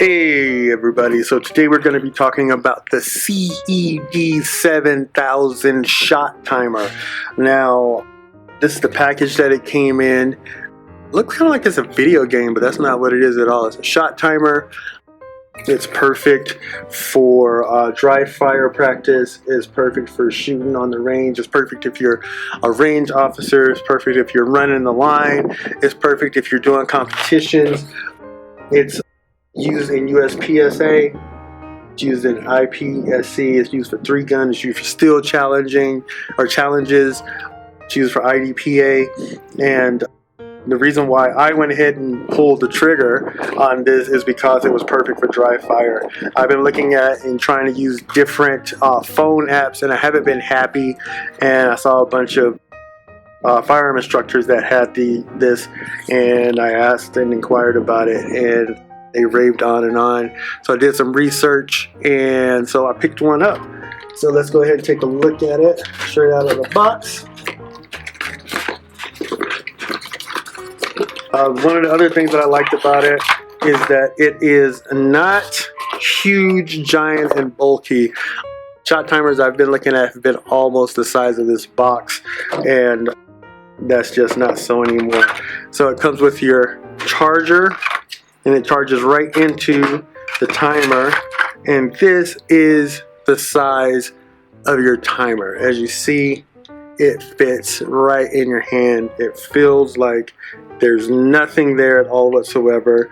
Hey everybody, so today we're going to be talking about the CED7000 shot timer. Now, this is the package that it came in. Looks kind of like it's a video game, but that's not what it is at all. It's a shot timer. It's perfect for dry fire practice. It's perfect for shooting on the range. It's perfect if you're a range officer. It's perfect if you're running the line. It's perfect if you're doing competitions. It's used in USPSA, it's used in IPSC, it's used for 3-gun, it's used for steel challenging or challenges, it's used for IDPA. And the reason why I went ahead and pulled the trigger on this is because it was perfect for dry fire. I've been looking at and trying to use different phone apps, and I haven't been happy. And I saw a bunch of firearm instructors that had this, and I asked and inquired about it, and they raved on and on. So I did some research, and so I picked one up. So let's go ahead and take a look at it straight out of the box. One of the other things that I liked about it is that it is not huge, giant, and bulky. Shot timers I've been looking at have been almost the size of this box, and that's just not so anymore. So it comes with your charger, and it charges right into the timer, and this is the size of your timer. As you see, it fits right in your hand. It feels like there's nothing there at all whatsoever,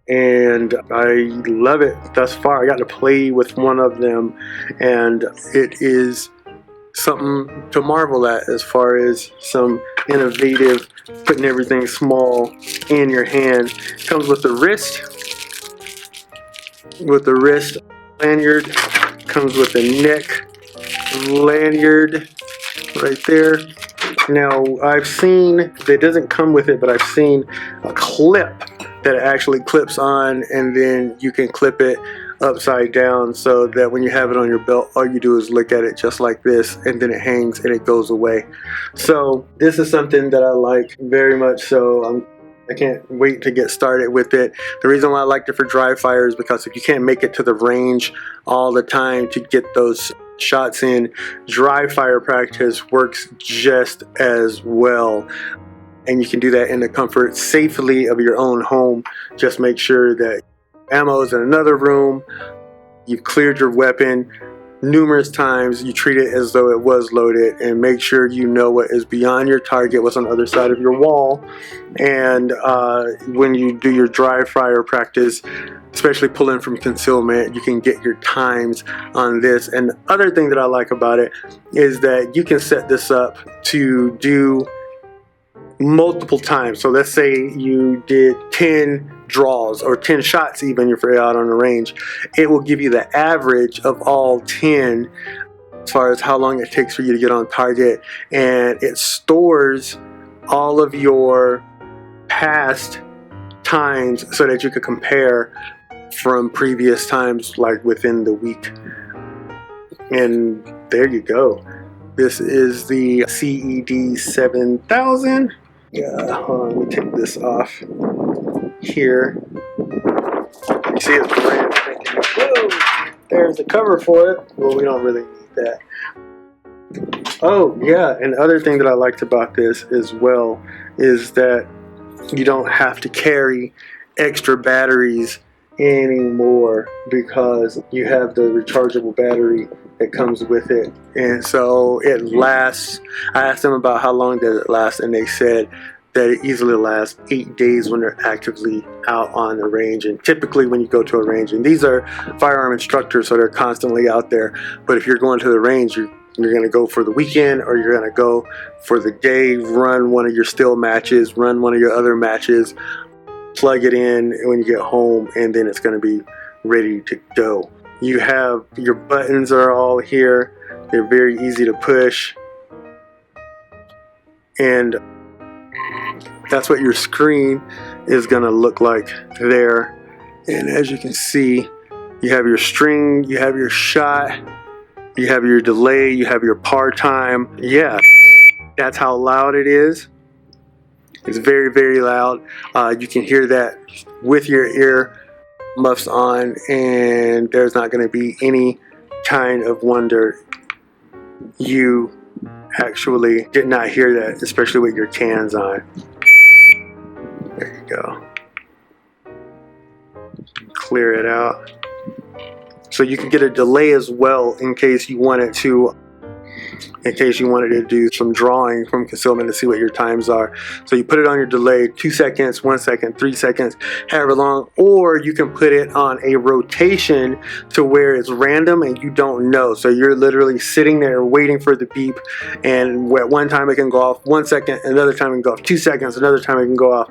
and I love it thus far. I got to play with one of them, and it is something to marvel at as far as some innovative, putting everything small in your hand. It comes with the wrist lanyard, comes with a neck lanyard right there. Now I've seen, it doesn't come with it, but I've seen a clip that actually clips on, and then you can clip it upside down so that when you have it on your belt, all you do is look at it just like this, and then it hangs and it goes away. So this is something that I like very much. So I can't wait to get started with it. The reason why I liked it for dry fire is because if you can't make it to the range all the time to get those shots in, dry fire practice works just as well. And you can do that in the comfort safely of your own home. Just make sure that ammo is in another room, you've cleared your weapon numerous times, you treat it as though it was loaded, and make sure you know what is beyond your target, what's on the other side of your wall. And when you do your dry fire practice, especially pulling from concealment, you can get your times on this. And the other thing that I like about it is that you can set this up to do multiple times. So let's say you did 10 draws or 10 shots, even if you're out on the range, it will give you the average of all 10 as far as how long it takes for you to get on target, and it stores all of your past times so that you could compare from previous times, like within the week. And there you go. This is the CED7000. Yeah, hold on, let me take this off here. You see it's brand spanking. Whoa! There's the cover for it. Well, we don't really need that. Oh, yeah, and the other thing that I liked about this as well is that you don't have to carry extra batteries anymore because you have the rechargeable battery that comes with it, and so it lasts. I asked them about how long does it last, and they said that it easily lasts 8 days when they're actively out on the range. And typically when you go to a range, and these are firearm instructors, so they're constantly out there, but if you're going to the range, you're going to go for the weekend, or you're going to go for the day, run one of your still matches, run one of your other matches, plug it in when you get home, and then it's going to be ready to go. You have your buttons are all here. They're very easy to push, and that's what your screen is going to look like there. And as you can see, you have your string, you have your shot, you have your delay, you have your par time. Yeah, that's how loud it is. It's very, very loud. You can hear that with your ear. muffs on, and there's not going to be any kind of wonder you actually did not hear that, especially with your cans on. There you go. Clear it out. So you can get a delay as well in case you wanted to do some drawing from concealment to see what your times are. So you put it on your delay, 2 seconds, 1 second, 3 seconds, however long, or you can put it on a rotation to where it's random and you don't know. So you're literally sitting there waiting for the beep, and at one time it can go off 1 second, another time it can go off 2 seconds, another time it can go off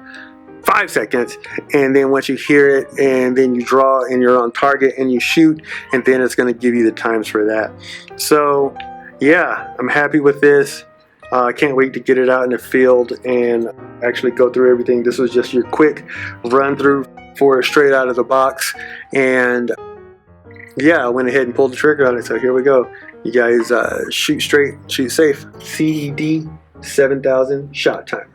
5 seconds, and then once you hear it, and then you draw and you're on target and you shoot, and then it's going to give you the times for that. So yeah, I'm happy with this. I can't wait to get it out in the field and actually go through everything. This was just your quick run through for it straight out of the box, and yeah, I went ahead and pulled the trigger on it. So here we go. You guys shoot straight, shoot safe. CED7000 shot time.